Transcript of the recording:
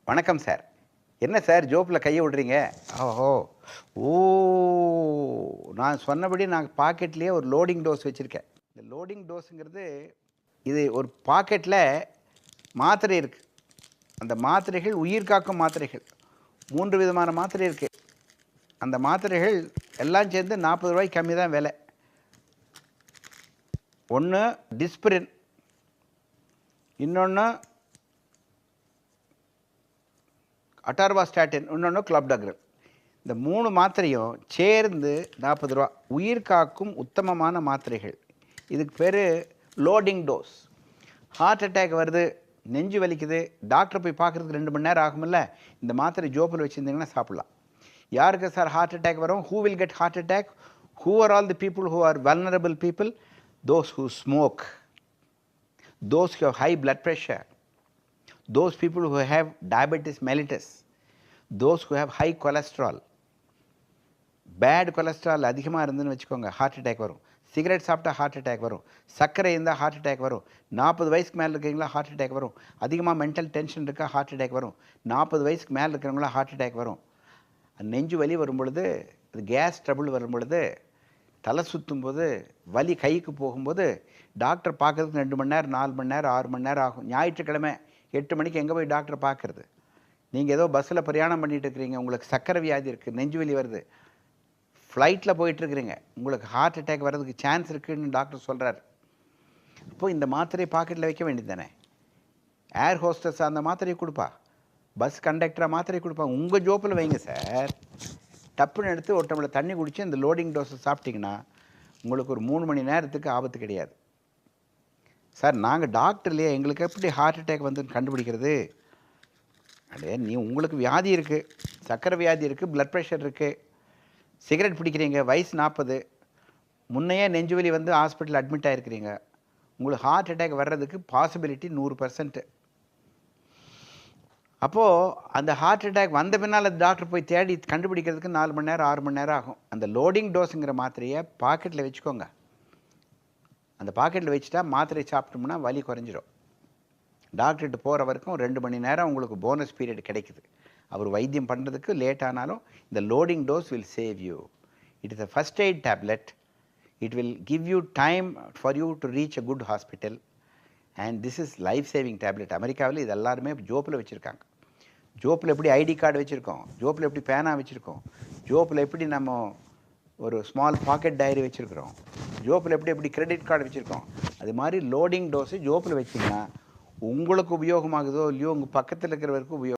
வணக்கம் சார். என்ன சார் ஜோப்ல கைய விடுறீங்க? ஓஹோ! ஓ! நான் சொன்னபடி நான் பாக்கெட்லயே ஒரு லோடிங் டோஸ் வச்சிருக்கேன். இந்த லோடிங் டோஸ்ங்கிறது, இது ஒரு பாக்கெட்ல மாத்திரை இருக்கு. அந்த மாத்திரைகள் உயிர் காக்கும் மாத்திரைகள். 3 விதமான மாத்திரை இருக்கு. அந்த மாத்திரைகள் எல்லாம் சேர்ந்து ரூ. 40 கம்மி தான் விலை. ஒண்ணு டிஸ்பிரின், இன்னொன்னு அட்டார்வாஸ்டாட்டின், இன்னொன்னு கிளாப்டாக்ரில். இந்த 3 மாத்திரையும் சேர்ந்து ரூ. 40. உயிர் காக்கும் உத்தமமான மாத்திரைகள். இதுக்கு பேரு லோடிங் டோஸ். ஹார்ட் அட்டாக் வருது, நெஞ்சு வலிக்குது, டாக்டர் போய் பார்க்கறதுக்கு 2 மணி நேரம் ஆகும்ல, இந்த மாத்திரை ஜோப்பில் வச்சுருந்தீங்கன்னா சாப்பிடலாம். யாருக்கு சார் ஹார்ட் அட்டாக் வரும்? Who will get heart attack? Who are all the people who are vulnerable people? Those who smoke, those who have high blood pressure, those people who have diabetes mellitus, those who have high cholesterol. Bad cholesterol அதிகமாக இருந்துன்னு வச்சுக்கோங்க, heart attack வரும். Cigarette சாப்பிட்டா heart attack வரும். சர்க்கரை இருந்தால் heart attack வரும். 40 வயசுக்கு மேலே இருக்கிறீங்களா ஹார்ட் அட்டாக் வரும். அதிகமாக மென்டல் டென்ஷன் இருக்கா ஹார்ட் அட்டாக் வரும். 40 வயசுக்கு மேலே இருக்கிறவங்களா ஹார்ட் அட்டாக் வரும். நெஞ்சு வலி வரும் பொழுது, கேஸ் ட்ரபிள் வரும் பொழுது, தலை சுற்றும் போது, வலி கைக்கு போகும்போது, டாக்டர் பார்க்கறதுக்கு 2 மணி நேரம், 4 மணி நேரம், 6 மணி நேரம் ஆகும். ஞாயிற்றுக்கிழமை 8 மணிக்கு எங்கே போய் டாக்டர் பார்க்குறது? நீங்கள் ஏதோ பஸ்ஸில் பிரயாணம் பண்ணிகிட்டு இருக்கிறீங்க, உங்களுக்கு சர்க்கரை வியாதி இருக்குது, நெஞ்சு வலி வருது, ஃப்ளைட்டில் போயிட்டுருக்கிறீங்க, உங்களுக்கு ஹார்ட் அட்டாக் வர்றதுக்கு சான்ஸ் இருக்குதுன்னு டாக்டர் சொல்கிறார். அப்போது இந்த மாத்திரையை பாக்கெட்டில் வைக்க வேண்டியது தானே? ஏர் ஹோஸ்டஸ் அந்த மாத்திரையை கொடுப்பா, பஸ் கண்டக்டராக மாத்திரை கொடுப்பா, உங்கள் ஜோப்பில் வைங்க சார். டப்புன்னு எடுத்து ஒரு டம்ளர் தண்ணி குடித்து இந்த லோடிங் டோஸை சாப்பிட்டிங்கன்னா உங்களுக்கு ஒரு 3 மணி நேரத்துக்கு ஆபத்து கிடையாது. சார் நாங்கள் டாக்டர் இல்லையா, எங்களுக்கு எப்படி ஹார்ட் அட்டாக் வந்து கண்டுபிடிக்கிறது? அடே நீ உங்களுக்கு வியாதி இருக்குது, சர்க்கரை வியாதி இருக்குது, ப்ளட் ப்ரெஷர் இருக்குது, சிகரெட் பிடிக்கிறீங்க, வயசு 40, முன்னையே நெஞ்சுவலி வந்து ஹாஸ்பிட்டல் அட்மிட் ஆகிருக்கிறீங்க, உங்களுக்கு ஹார்ட் அட்டாக் வர்றதுக்கு பாசிபிலிட்டி 100%. அப்போது அந்த ஹார்ட் அட்டாக் வந்த பின்னால் அந்த டாக்டர் போய் தேடி கண்டுபிடிக்கிறதுக்கு 4 மணி நேரம் 6 மணி நேரம் ஆகும். அந்த லோடிங் டோஸுங்கிற மாத்திரையை பாக்கெட்டில் வச்சுக்கோங்க. அந்த பாக்கெட்டில் வச்சுட்டா மாத்திரை சாப்பிட்டோம்னா வலி குறைஞ்சிரும். டாக்டர்கிட்ட போகிற வரைக்கும் 2 மணி நேரம் உங்களுக்கு போனஸ் பீரியட் கிடைக்குது. அவர் வைத்தியம் பண்ணுறதுக்கு லேட் ஆனாலும் இந்த loading dose will save you. It is a first aid tablet. It will give you time for you to reach a good hospital. And this is life saving tablet. அமெரிக்காவில் இது எல்லாருமே ஜோப்பில் வச்சுருக்காங்க. ஜோப்பில் எப்படி ஐடி கார்டு வச்சுருக்கோம், ஜோப்பில் எப்படி பேனா வச்சுருக்கோம், ஜோப்பில் எப்படி நம்ம ஒரு ஸ்மால் பாக்கெட் டைரி வச்சுருக்கிறோம், ஜோப்பில் எப்படி கிரெடிட் கார்டு வச்சுருக்கோம், அது மாதிரி லோடிங் டோஸு ஜோப்பில் வச்சிங்கன்னா உங்களுக்கு உபயோகமாகுதோ இல்லையோ, உங்கள் பக்கத்தில் இருக்கிறவருக்கு உபயோகம்.